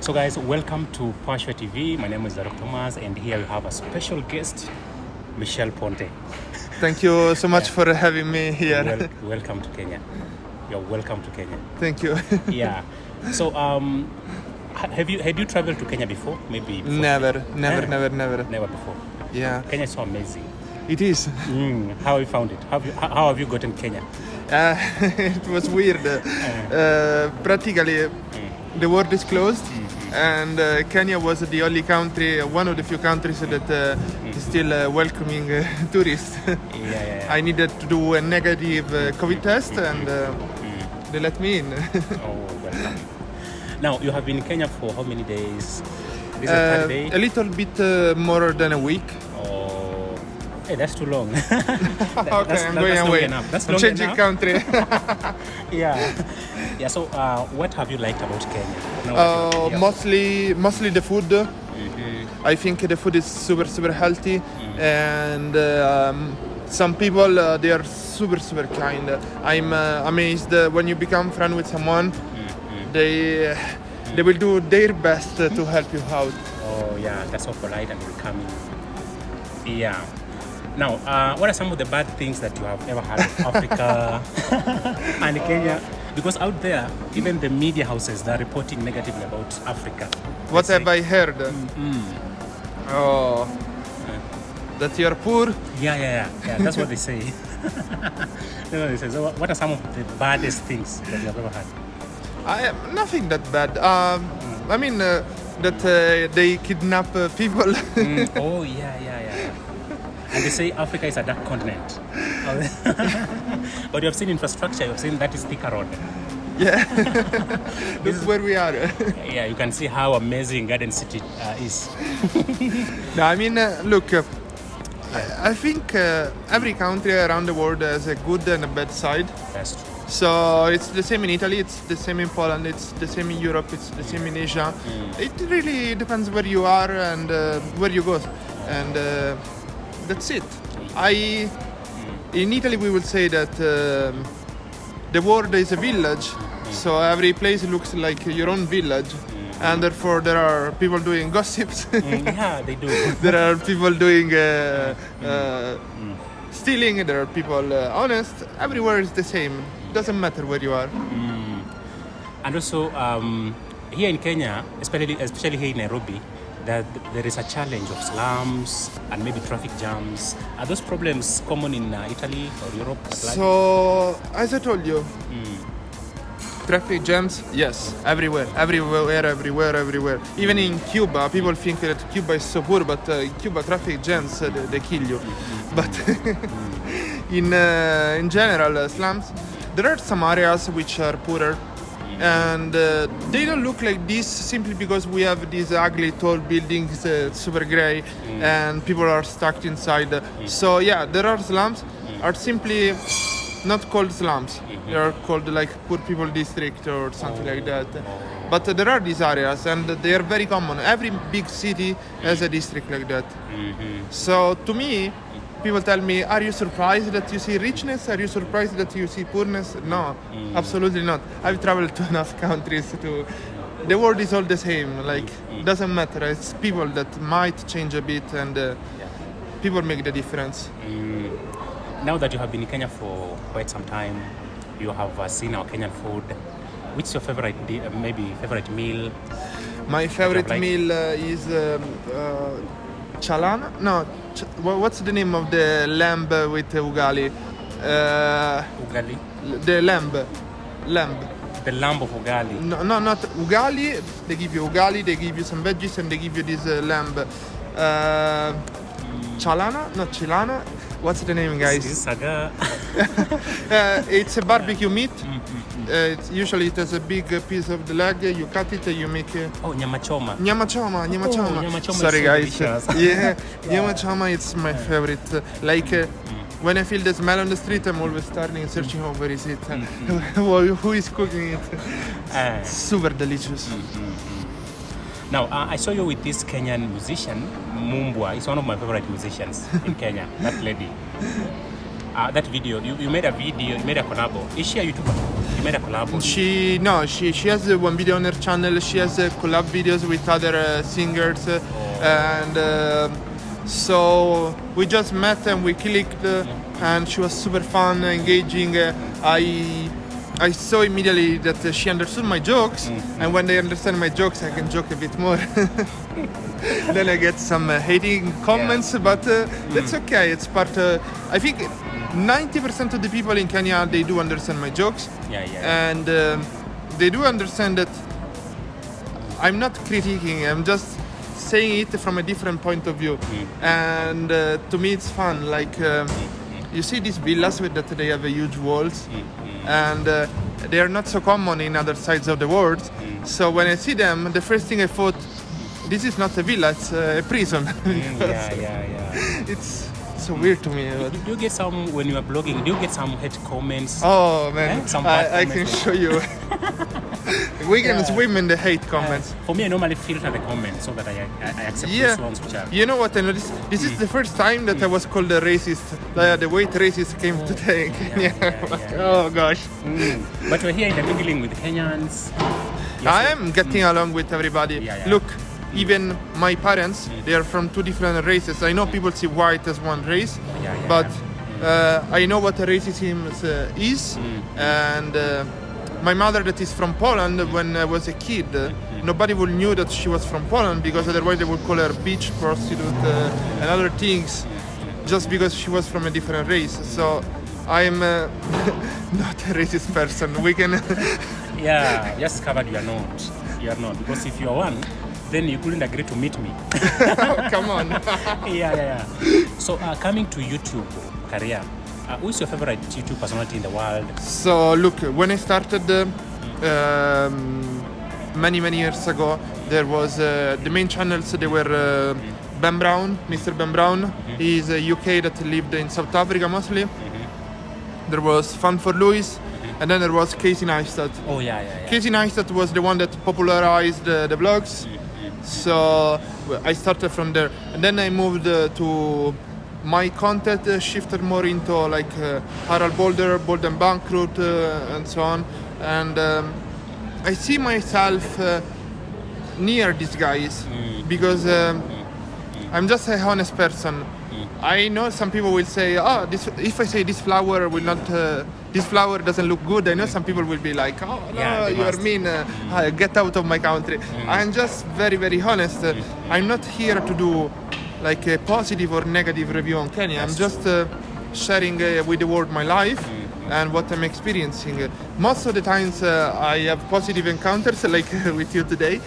So guys, welcome to Paycheck TV. My name is Dr. Thomas, and here we have a special guest, Michele Ponte. Thank you so much for having me here. Welcome to Kenya. You're welcome to Kenya. Thank you. Yeah. So, had you traveled to Kenya before? Maybe before? Never. Never before. Yeah. Kenya is so amazing. It is. How have you found it? How have you gotten Kenya? It was weird. Practically, the world is closed, and Kenya was the only country, one of the few countries that is still welcoming tourists. Yeah. I needed to do a negative COVID test, and they let me in. Oh, welcome. Now, you have been in Kenya for how many days? This is the third day? A little bit more than a week. Oh, hey, that's too long. Okay, I'm going away. That's I'm long changing enough. country. Yeah. So, what have you liked about Kenya? Now that you're Mostly the food. I think the food is super healthy, and some people they are super kind. I'm amazed when you become friend with someone. They will do their best to help you out. Oh yeah, that's so polite and welcoming. Yeah. Now, what are some of the bad things that you have ever had in Africa and Kenya? Because out there, even the media houses, they're reporting negatively about Africa. What have I heard? Oh, that you're poor. Yeah. That's what they say. That's what they say. So, what are some of the baddest things that you have ever had? Nothing that bad. I mean that they kidnap people. Oh yeah. And they say Africa is a dark continent. But you have seen infrastructure, you have seen that is Thika Road. Yeah, this is where we are. Yeah, you can see how amazing Garden City is. No, I mean, look, I think every country around the world has a good and a bad side. That's true. So it's the same in Italy, it's the same in Poland, it's the same in Europe, it's the same in Asia. It really depends where you are and where you go. And that's it. In Italy we will say that the world is a village, so every place looks like your own village, and therefore there are people doing gossips. Yeah, they do. There are people doing stealing, there are people honest. Everywhere is the same. Doesn't matter where you are. And also here in Kenya, especially here in Nairobi, that there is a challenge of slums and maybe traffic jams. Are those problems common in Italy or Europe? So, as I told you, traffic jams, yes, everywhere. Even in Cuba, people think that Cuba is so poor, but in Cuba, traffic jams, they kill you. But in general, slums, there are some areas which are poorer, and they don't look like this simply because we have these ugly tall buildings, super grey, and people are stuck inside. So yeah, there are slums, are simply not called slums. They are called like poor people district or something like that. But there are these areas, and they are very common. Every big city has a district like that. So to me, people tell me, are you surprised that you see richness? Are you surprised that you see poorness? No, absolutely not. I've traveled to enough countries to... The world is all the same. Like, doesn't matter. It's people that might change a bit, and people make the difference. Now that you have been in Kenya for quite some time, you have seen our Kenyan food. Which is your favorite, favorite meal? My favorite meal is chalana? No, what's the name of the lamb with ugali? Ugali? The lamb. The lamb of ugali? No, not ugali. They give you ugali, they give you some veggies, and they give you this lamb. Chalana? Not chilana. What's the name, guys? Saga. It's a barbecue meat. Usually it has a big piece of the leg. You cut it, you make Oh, nyama choma. Nyama choma. Nyama choma. Sorry, is so guys. delicious. Yeah, nyama choma. It's my favorite. When I feel the smell on the street, I'm always turning and searching, oh, where is it? Who is cooking it? Super delicious. Now, I saw you with this Kenyan musician, Mumbwa. He's one of my favorite musicians in Kenya, that lady. That video, you made a video, you made a collabo. Is she a YouTuber? made a collab. She has one video on her channel. She has collab videos with other singers, and so we just met and we clicked, and she was super fun, engaging. I saw immediately that she understood my jokes, and when they understand my jokes, I can joke a bit more. Then I get some hating comments, but that's okay. It's part. I think 90% of the people in Kenya, they do understand my jokes, and they do understand that I'm not critiquing. I'm just saying it from a different point of view, and to me it's fun. Like you see these villas that they have huge walls, and they are not so common in other sides of the world. So when I see them, the first thing I thought, this is not a villa, it's a prison. It's so weird to me. Do you get some, when you are blogging, do you get some hate comments? Oh man, Some bad I can comments? show you. We can swim in the hate comments. For me, I normally filter the comments so that I accept those ones which are... You know what I noticed? This is the first time that I was called a racist. The way racist came today in Kenya. Oh gosh. But you're here intermingling with Kenyans. I am getting along with everybody. Look, even my parents, they are from two different races. I know people see white as one race, but I know what racism is. And my mother, that is from Poland, when I was a kid, nobody would knew that she was from Poland, because otherwise they would call her beach prostitute and other things, just because she was from a different race. So I'm not a racist person. We can... Just covered you are not. You are not, because if you are one, then you couldn't agree to meet me. Come on. So coming to YouTube career, who is your favorite YouTube personality in the world? So look, when I started many years ago, there was the main channels. They were Ben Brown, Mr. Ben Brown. He's a UK that lived in South Africa mostly. There was Fun for Louis, and then there was Casey Neistat. Casey Neistat was the one that popularized the vlogs. So I started from there, and then I moved to my content shifted more into like Harald Boulder, Bold and Bankrupt, and so on. And I see myself near these guys because I'm just a honest person. I know some people will say, "Oh, if I say this flower will not, this flower doesn't look good." I know some people will be like, "Oh no, you are mean. Get out of my country." I'm just very honest. I'm not here to do like a positive or negative review on Kenya. I'm just sharing with the world my life and what I'm experiencing. Most of the times I have positive encounters, like with you today.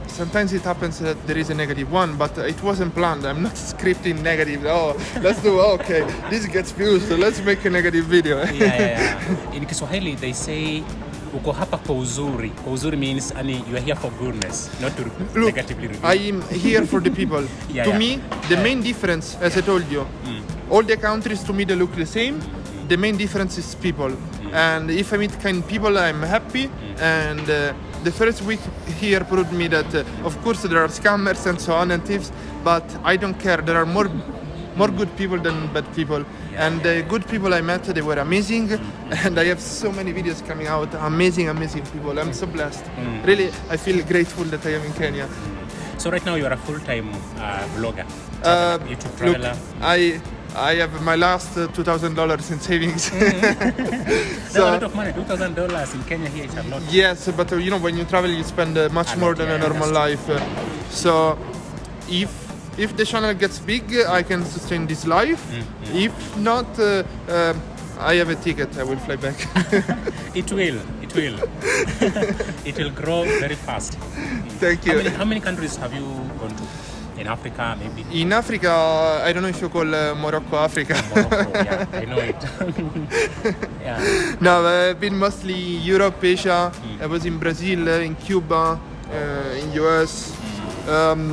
Sometimes it happens that there is a negative one, but it wasn't planned. I'm not scripting negative. Oh, let's do, okay, this gets views, so let's make a negative video. In Kiswahili, they say, uko hapa kwa uzuri. Kwa uzuri means you are here for goodness, not to negatively review. I am here for the people. To me, the main difference, as I told you, all the countries to me, they look the same. The main difference is people. And if I meet kind people, I'm happy. And the first week here proved me that, of course, there are scammers and so on and thieves, but I don't care. There are more good people than bad people. And the good people I met, they were amazing. And I have so many videos coming out. Amazing people. I'm so blessed. Really, I feel grateful that I am in Kenya. So right now you are a full-time vlogger, YouTube traveler. Look, I have my last $2,000 in savings. That's a lot of money. $2,000 in Kenya here is a lot. Yes, but you know, when you travel, you spend much more than a normal life. So if the channel gets big, I can sustain this life. If not, I have a ticket. I will fly back. It will. It will grow very fast. Thank you. How many countries have you gone to? In Africa, maybe? In Africa, I don't know if you call Morocco Africa. Morocco, yeah, I know it. No, I've been mostly Europe, Asia. I was in Brazil, in Cuba, in US.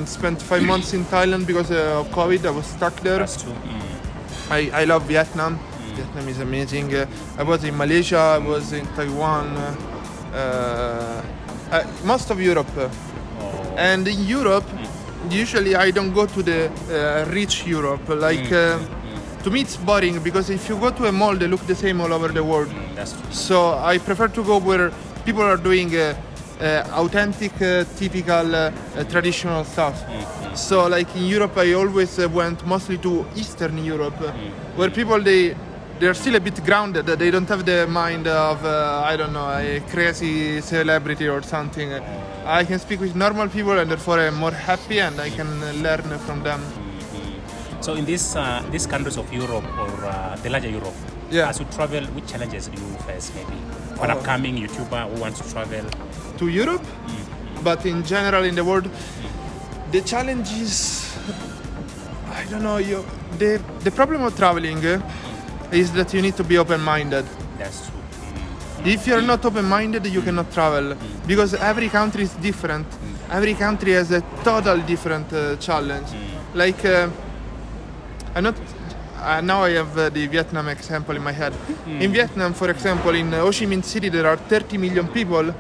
Spent 5 months in Thailand because of COVID. I was stuck there. That's true. I love Vietnam. Vietnam is amazing. I was in Malaysia. I was in Taiwan. Most of Europe. And in Europe, usually I don't go to the rich Europe. Like to me it's boring because if you go to a mall, they look the same all over the world. That's true. So I prefer to go where people are doing authentic, typical, traditional stuff. So like in Europe, I always went mostly to Eastern Europe, where people they're still a bit grounded. They don't have the mind of I don't know, a crazy celebrity or something. I can speak with normal people, and therefore I'm more happy, and I can learn from them. So in these countries of Europe or the larger Europe, Yeah. as you travel, which challenges do you face maybe for an upcoming YouTuber who wants to travel? To Europe, but in general in the world, the challenge is, I don't know, the problem of traveling is that you need to be open-minded. That's true. If you're not open-minded, you cannot travel, because every country is different. Every country has a total different challenge. Like, I'm not. Now I have the Vietnam example in my head. In Vietnam, for example, in Ho Chi Minh City, there are 30 million people,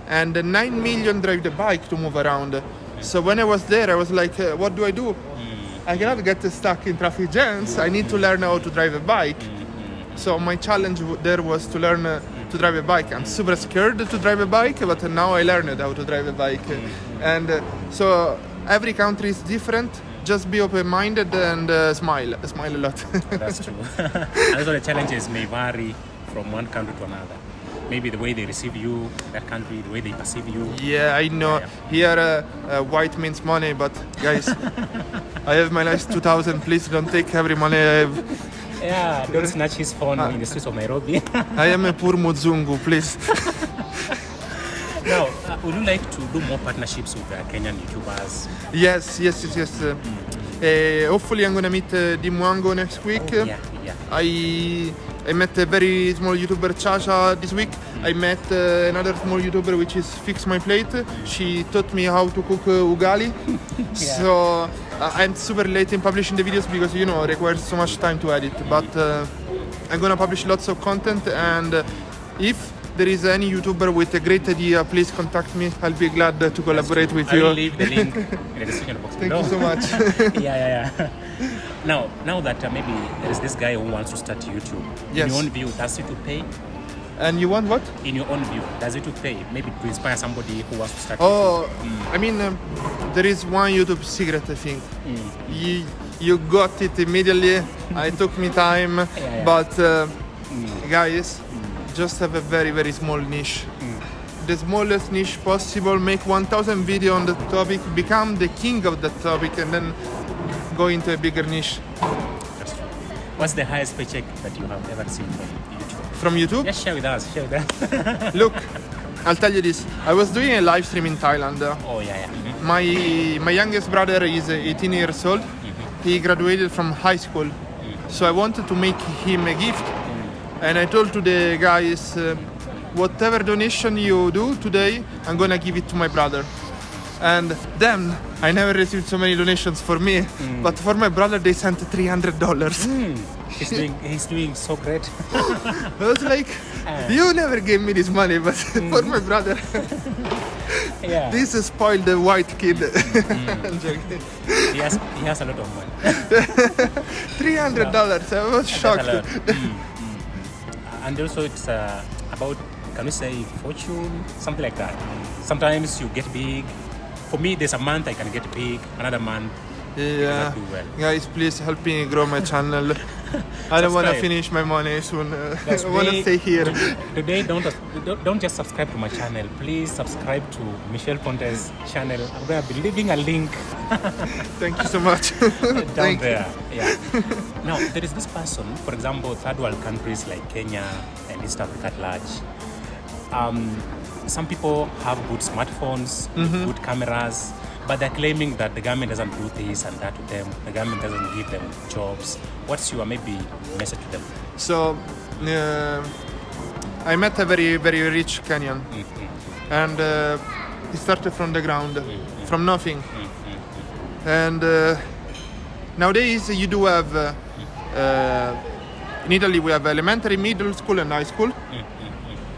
and 9 million drive the bike to move around. So when I was there, I was like, what do I do? I cannot get stuck in traffic jams. I need to learn how to drive a bike. So my challenge there was to learn to drive a bike. I'm super scared to drive a bike, but now I learned how to drive a bike. And so every country is different. Just be open-minded and smile a lot. That's true. And also the challenges may vary from one country to another. Maybe the way they receive you, that country, the way they perceive you. Yeah, I know. Here, white means money, but guys, I have my last 2,000. Please don't take every money I have. Yeah, don't snatch his phone in the streets of Nairobi. I am a poor Muzungu, please. Now, would you like to do more partnerships with Kenyan YouTubers? Yes. Hopefully, I'm gonna meet Di Mwango next week. Oh, yeah. I met a very small YouTuber, Chacha, this week. I met another small YouTuber, which is Fix My Plate. She taught me how to cook ugali. So I'm super late in publishing the videos because, it requires so much time to edit. But I'm gonna publish lots of content, and if there is any YouTuber with a great idea, please contact me. I'll be glad to collaborate with you. I will leave the link in the description box Thank below. you so much. Yeah. Now that maybe there is this guy who wants to start YouTube, Yes. in your own view, does it to pay? And you want what? In your own view, does it to pay? Maybe to inspire somebody who wants to start Oh, I mean, there is one YouTube secret, I think. You got it immediately. It took me time, Yeah. but guys, just have a very, very small niche. The smallest niche possible. Make 1,000 videos on the topic. Become the king of that topic, and then go into a bigger niche. That's true. What's the highest paycheck that you have ever seen from YouTube? From YouTube? Just share with us. Look, I'll tell you this. I was doing a live stream in Thailand. Oh, yeah. My youngest brother is 18 years old. He graduated from high school. So I wanted to make him a gift. And I told to the guys, whatever donation you do today, I'm gonna give it to my brother. And then I never received so many donations for me, but for my brother they sent $300. He's doing so great. I was like, you never gave me this money, but for my brother, Yeah. this spoiled the white kid. I'm joking. He has a lot of money. $300. I was That's a shocked. lot. And also it's about, can we say, fortune, something like that. Sometimes you get big. For me, there's a month I can get big, another month Yeah. not do well. Guys, please help me grow my channel. I don't want to Subscribe. finish my money soon. That's I want to me. stay here. Today, don't just subscribe to my channel. Please subscribe to Michele Ponte's channel. I'm gonna be leaving a link Thank you so much. down Thank you. there. Yeah. Now there is this person, for example, third world countries like Kenya and East Africa at large. Some people have good smartphones, with good cameras, but they're claiming that the government doesn't do this and that to them. The government doesn't give them jobs. What's your maybe message to them? So, I met a very, very rich Kenyan, and he started from the ground, from nothing. And nowadays you do have, in Italy we have elementary, middle school and high school.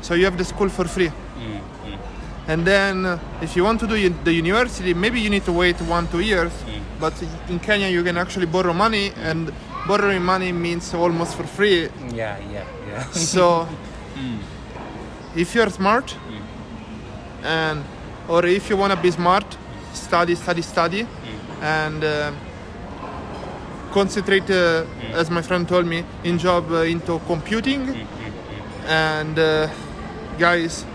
So you have the school for free. And then if you want to do the university, maybe you need to wait 1-2 years. But in Kenya you can actually borrow money, and borrowing money means almost for free. Yeah. So If you're smart, or if you want to be smart, study, and concentrate, as my friend told me, in job into computing. And guys,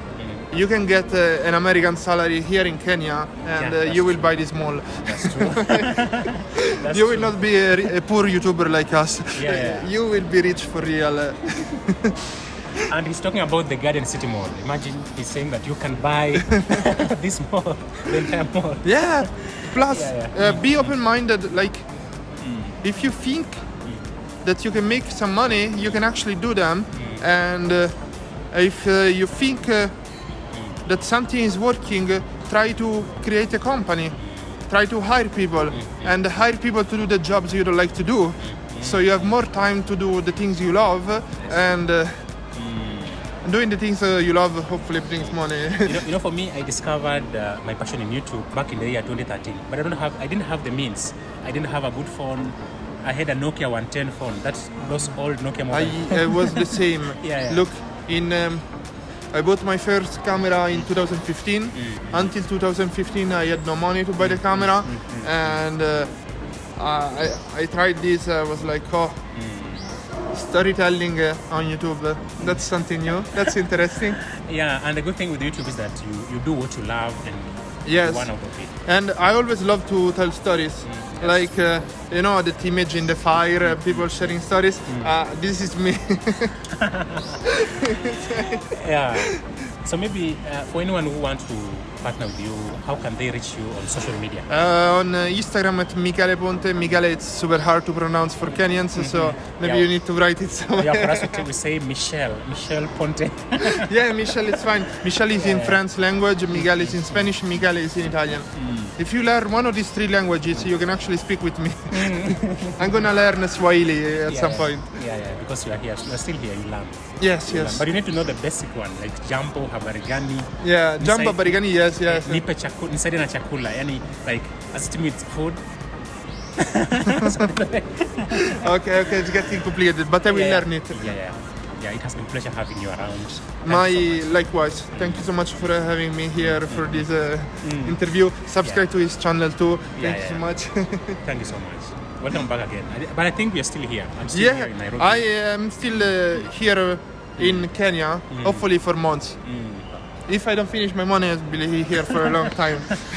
you can get an American salary here in Kenya, and you will buy this mall. That's true. That's You will true. not be a poor YouTuber like us. Yeah. You will be rich for real. And he's talking about the Garden City Mall. Imagine he's saying that you can buy this mall, the entire mall. Yeah. Plus, Yeah. be open-minded. Like, if you think that you can make some money, you can actually do them. And if you think that something is working, try to create a company. Try to hire people, and hire people to do the jobs you don't like to do. So you have more time to do the things you love, and doing the things you love hopefully brings money. You know, for me, I discovered my passion in YouTube back in the year 2013. But I didn't have the means. I didn't have a good phone. I had a Nokia 110 phone. That's those old Nokia mobile. I was the same. Yeah. Look, I bought my first camera in 2015. Until 2015, I had no money to buy the camera, and I tried this. I was like, storytelling on YouTube. That's something new. That's interesting. Yeah, and the good thing with YouTube is that you do what you love and Yes. you want out of it. And I always love to tell stories. Like, that image in the fire, people sharing stories. This is me. Yeah. So maybe for anyone who wants to partner with you, how can they reach you on social media? On Instagram at Michele Ponte. Michele, it's super hard to pronounce for Kenyans, so maybe Yeah. you need to write it somewhere. Yeah, for us we say Michele Ponte. Yeah, Michelle, it's fine. Michelle is in French language, Miguel is in Spanish, Michele is in Italian. If you learn one of these three languages, you can actually speak with me. I'm gonna learn Swahili at some point. Yeah, because you are here. You are still here, you learn. Yes, yes. But you need to know the basic one, like jambo, habarigani. Yeah, Jamba Nisai- Barigani, yes. Nipe chakula, nisaidie na chakula. Yani, like, assist me with food. Okay, it's getting complicated, but I will learn it. Yeah, it has been a pleasure having you around. Likewise. Thank you so much for having me here for this interview. Subscribe to his channel too. Thank you so much. Thank you so much. Welcome back again. But I think we are still here. I'm still Yeah, here in Nairobi. I am still here in Kenya, hopefully for months. If I don't finish my money, I'll be here for a long time.